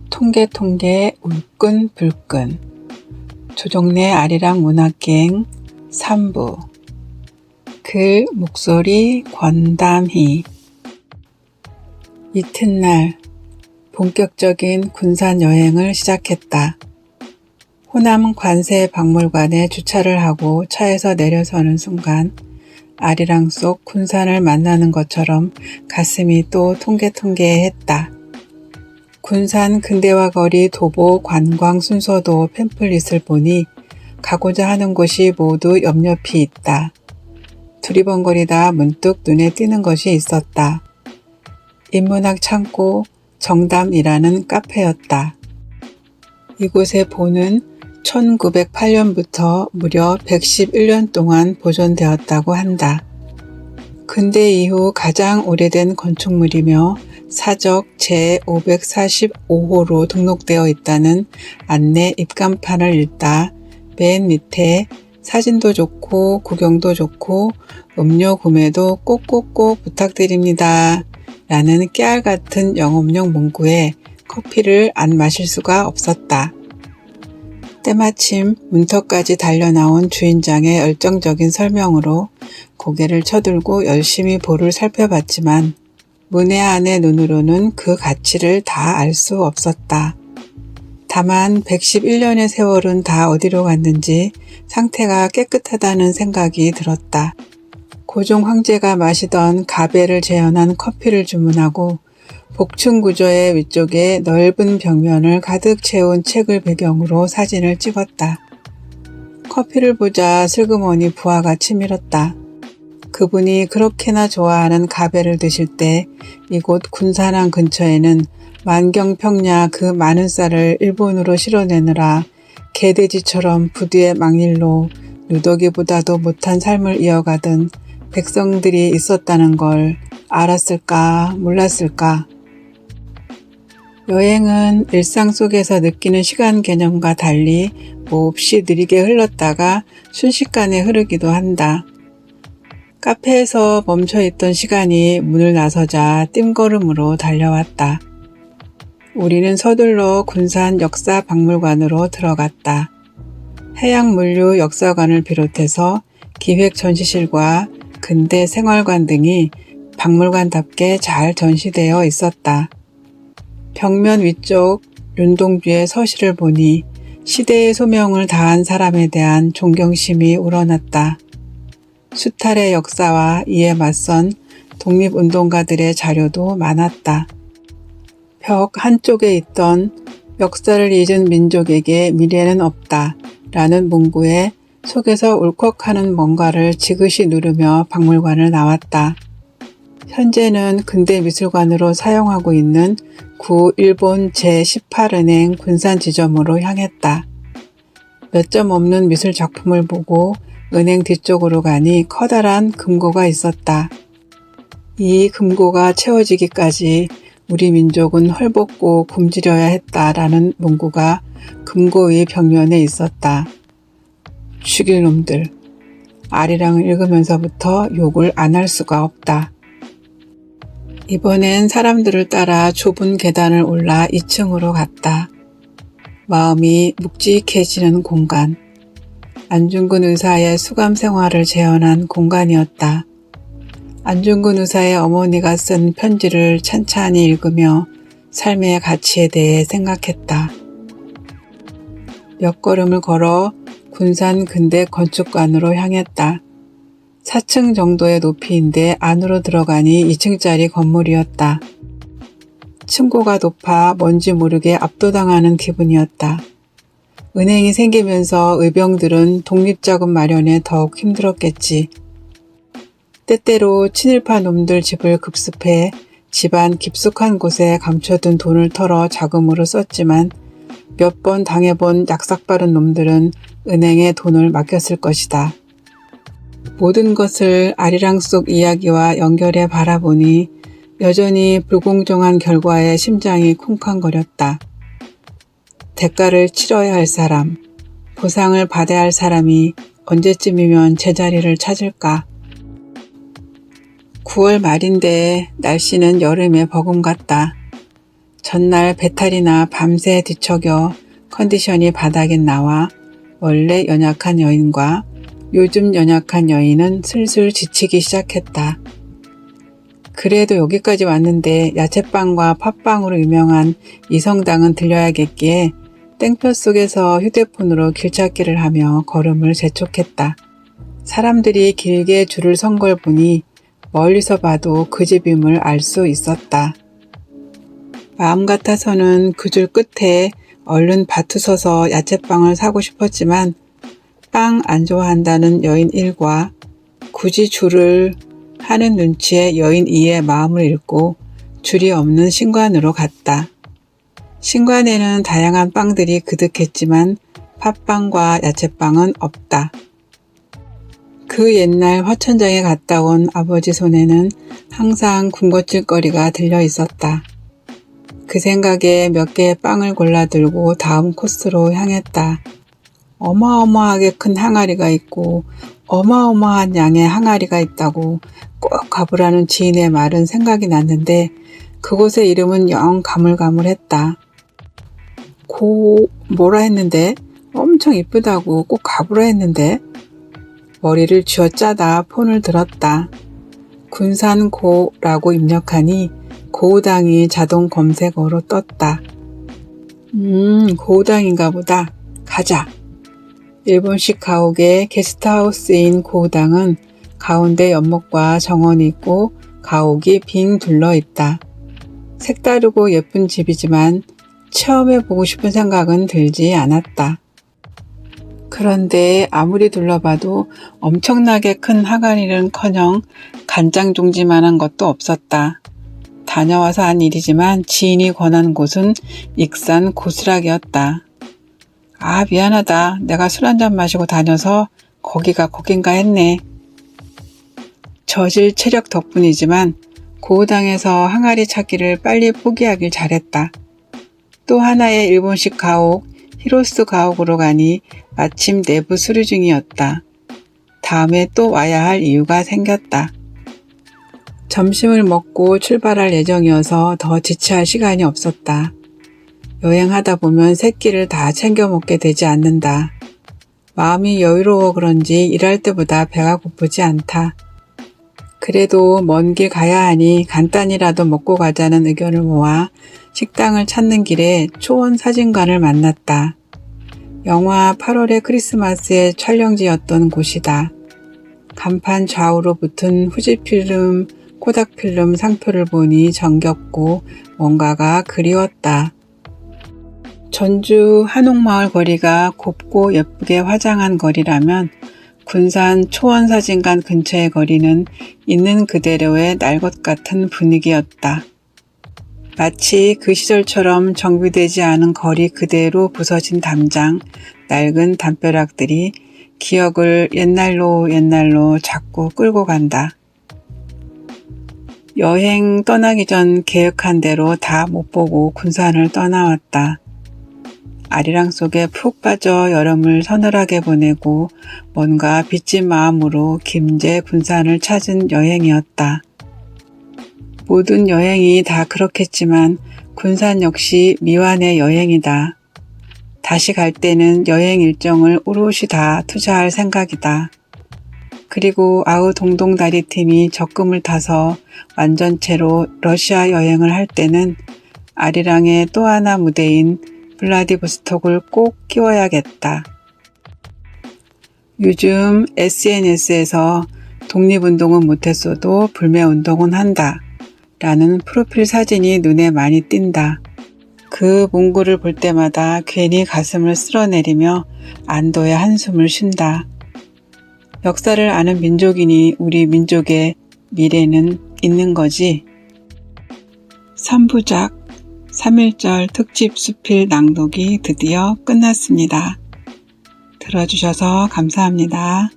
통계통계 울끈불끈 조정래 아리랑 문학여행 3부 글 목소리 권담희. 이튿날 본격적인 군산 여행을 시작했다. 호남 관세박물관에 주차를 하고 차에서 내려서는 순간 아리랑 속 군산을 만나는 것처럼 가슴이 또 통계통계했다. 군산 근대화 거리 도보 관광 순서도 팸플릿을 보니 가고자 하는 곳이 모두 옆옆이 있다. 두리번거리다 문득 눈에 띄는 것이 있었다. 인문학 창고 정담이라는 카페였다. 이곳의 본은 1908년부터 무려 111년 동안 보존되었다고 한다. 근대 이후 가장 오래된 건축물이며 사적 제545호로 등록되어 있다는 안내 입간판을 읽다 맨 밑에 사진도 좋고 구경도 좋고 음료 구매도 꼭꼭꼭 부탁드립니다 라는 깨알 같은 영업용 문구에 커피를 안 마실 수가 없었다. 때마침 문턱까지 달려나온 주인장의 열정적인 설명으로 고개를 쳐들고 열심히 볼을 살펴봤지만 문의 안의 눈으로는 그 가치를 다 알 수 없었다. 다만 111년의 세월은 다 어디로 갔는지 상태가 깨끗하다는 생각이 들었다. 고종 황제가 마시던 가베를 재현한 커피를 주문하고 복층 구조의 위쪽에 넓은 벽면을 가득 채운 책을 배경으로 사진을 찍었다. 커피를 보자 슬그머니 부하가 치밀었다. 그분이 그렇게나 좋아하는 가베를 드실 때 이곳 군산항 근처에는 만경평야 그 많은 쌀을 일본으로 실어내느라 개돼지처럼 부두의 망일로 누더기보다도 못한 삶을 이어가던 백성들이 있었다는 걸 알았을까 몰랐을까. 여행은 일상 속에서 느끼는 시간 개념과 달리 몹시 느리게 흘렀다가 순식간에 흐르기도 한다. 카페에서 멈춰있던 시간이 문을 나서자 뜀걸음으로 달려왔다. 우리는 서둘러 군산 역사박물관으로 들어갔다. 해양물류 역사관을 비롯해서 기획전시실과 근대 생활관 등이 박물관답게 잘 전시되어 있었다. 벽면 위쪽 윤동주의 서시를 보니 시대의 소명을 다한 사람에 대한 존경심이 우러났다. 수탈의 역사와 이에 맞선 독립운동가들의 자료도 많았다. 벽 한쪽에 있던 역사를 잊은 민족에게 미래는 없다 라는 문구에 속에서 울컥하는 뭔가를 지그시 누르며 박물관을 나왔다. 현재는 근대미술관으로 사용하고 있는 구 일본 제18은행 군산지점으로 향했다. 몇 점 없는 미술 작품을 보고 은행 뒤쪽으로 가니 커다란 금고가 있었다. 이 금고가 채워지기까지 우리 민족은 헐벗고 굶주려야 했다라는 문구가 금고 위 벽면에 있었다. 죽일 놈들. 아리랑을 읽으면서부터 욕을 안 할 수가 없다. 이번엔 사람들을 따라 좁은 계단을 올라 2층으로 갔다. 마음이 묵직해지는 공간. 안중근 의사의 수감 생활을 재현한 공간이었다. 안중근 의사의 어머니가 쓴 편지를 찬찬히 읽으며 삶의 가치에 대해 생각했다. 몇 걸음을 걸어 군산 근대 건축관으로 향했다. 4층 정도의 높이인데 안으로 들어가니 2층짜리 건물이었다. 층고가 높아 뭔지 모르게 압도당하는 기분이었다. 은행이 생기면서 의병들은 독립자금 마련에 더욱 힘들었겠지. 때때로 친일파 놈들 집을 급습해 집안 깊숙한 곳에 감춰둔 돈을 털어 자금으로 썼지만 몇 번 당해본 약삭빠른 놈들은 은행에 돈을 맡겼을 것이다. 모든 것을 아리랑 속 이야기와 연결해 바라보니 여전히 불공정한 결과에 심장이 쿵쾅거렸다. 대가를 치러야 할 사람, 보상을 받아야 할 사람이 언제쯤이면 제자리를 찾을까? 9월 말인데 날씨는 여름에 버금갔다. 전날 배탈이나 밤새 뒤척여 컨디션이 바닥인 나와 원래 연약한 여인과 요즘 연약한 여인은 슬슬 지치기 시작했다. 그래도 여기까지 왔는데 야채빵과 팥빵으로 유명한 이성당은 들려야겠기에 땡볕 속에서 휴대폰으로 길찾기를 하며 걸음을 재촉했다. 사람들이 길게 줄을 선 걸 보니 멀리서 봐도 그 집임을 알 수 있었다. 마음 같아서는 그 줄 끝에 얼른 바투서서 야채빵을 사고 싶었지만 빵 안 좋아한다는 여인 1과 굳이 줄을 하는 눈치에 여인 2의 마음을 읽고 줄이 없는 신관으로 갔다. 신관에는 다양한 빵들이 그득했지만 팥빵과 야채빵은 없다. 그 옛날 화천장에 갔다 온 아버지 손에는 항상 군것질거리가 들려 있었다. 그 생각에 몇 개의 빵을 골라 들고 다음 코스로 향했다. 어마어마하게 큰 항아리가 있고 어마어마한 양의 항아리가 있다고 꼭 가보라는 지인의 말은 생각이 났는데 그곳의 이름은 영 가물가물했다. 뭐라 했는데? 엄청 이쁘다고 꼭 가보라 했는데? 머리를 쥐어짜다 폰을 들었다. 군산고라고 입력하니 고우당이 자동 검색어로 떴다. 고우당인가 보다. 가자. 일본식 가옥의 게스트하우스인 고우당은 가운데 연못과 정원이 있고 가옥이 빙 둘러 있다. 색다르고 예쁜 집이지만 체험해보고 싶은 생각은 들지 않았다. 그런데 아무리 둘러봐도 엄청나게 큰 항아리는커녕 간장종지만한 것도 없었다. 다녀와서 한 일이지만 지인이 권한 곳은 익산 고스락이었다. 아, 미안하다. 내가 술 한잔 마시고 다녀서 거기가 거긴가 했네. 저질 체력 덕분이지만 고우당에서 항아리 찾기를 빨리 포기하길 잘했다. 또 하나의 일본식 가옥, 히로스 가옥으로 가니 마침 내부 수리 중이었다. 다음에 또 와야 할 이유가 생겼다. 점심을 먹고 출발할 예정이어서 더 지체할 시간이 없었다. 여행하다 보면 세 끼를 다 챙겨 먹게 되지 않는다. 마음이 여유로워 그런지 일할 때보다 배가 고프지 않다. 그래도 먼 길 가야 하니 간단히라도 먹고 가자는 의견을 모아 식당을 찾는 길에 초원 사진관을 만났다. 영화 8월의 크리스마스의 촬영지였던 곳이다. 간판 좌우로 붙은 후지필름, 코닥필름 상표를 보니 정겹고 뭔가가 그리웠다. 전주 한옥마을 거리가 곱고 예쁘게 화장한 거리라면 군산 초원사진관 근처의 거리는 있는 그대로의 날 것 같은 분위기였다. 마치 그 시절처럼 정비되지 않은 거리 그대로 부서진 담장, 낡은 담벼락들이 기억을 옛날로 자꾸 끌고 간다. 여행 떠나기 전 계획한 대로 다 못 보고 군산을 떠나왔다. 아리랑 속에 푹 빠져 여름을 서늘하게 보내고 뭔가 빚진 마음으로 김제 군산을 찾은 여행이었다. 모든 여행이 다 그렇겠지만 군산 역시 미완의 여행이다. 다시 갈 때는 여행 일정을 오롯이 다 투자할 생각이다. 그리고 아우 동동다리 팀이 적금을 타서 완전체로 러시아 여행을 할 때는 아리랑의 또 하나 무대인 블라디보스톡을 꼭 끼워야겠다. 요즘 SNS에서 독립운동은 못했어도 불매운동은 한다 라는 프로필 사진이 눈에 많이 띈다. 그 문구를 볼 때마다 괜히 가슴을 쓸어내리며 안도의 한숨을 쉰다. 역사를 아는 민족이니 우리 민족의 미래는 있는 거지. 3부작 3.1절 특집 수필 낭독이 드디어 끝났습니다. 들어주셔서 감사합니다.